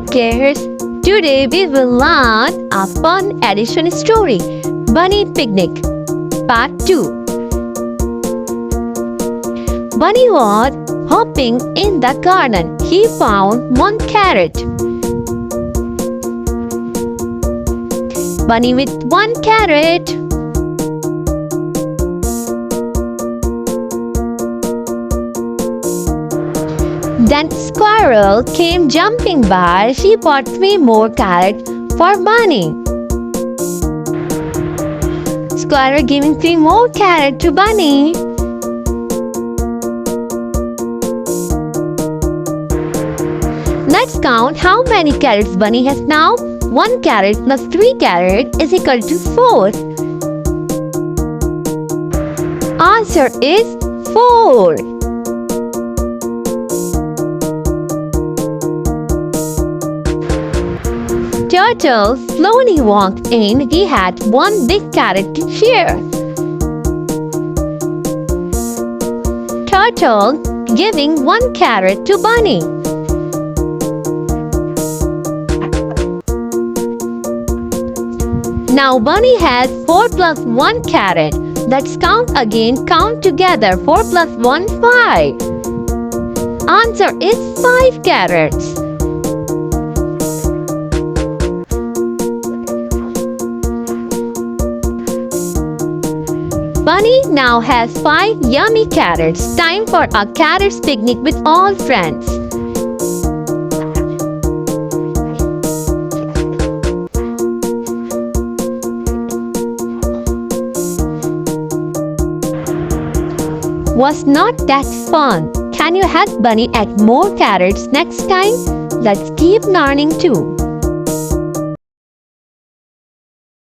Hi kids! Today we will learn a fun addition story, Bunny Picnic, Part 2. Bunny was hopping in the garden. He found one carrot. Bunny with one carrot. Then Squirrel came jumping by. She bought 3 more carrots for Bunny. Squirrel giving 3 more carrots to Bunny. Let's count how many carrots Bunny has now. 1 carrot plus 3 carrots is equal to 4. Answer is 4. Turtle slowly walked in. He had 1 big carrot to share. Turtle giving 1 carrot to Bunny. Now Bunny has 4 plus 1 carrot. Let's count again. Count together. 4 plus 1, 5. Answer is 5 carrots. Bunny now has 5 yummy carrots. Time for a carrots picnic with all friends. Was not that fun? Can you help Bunny add more carrots next time? Let's keep learning too.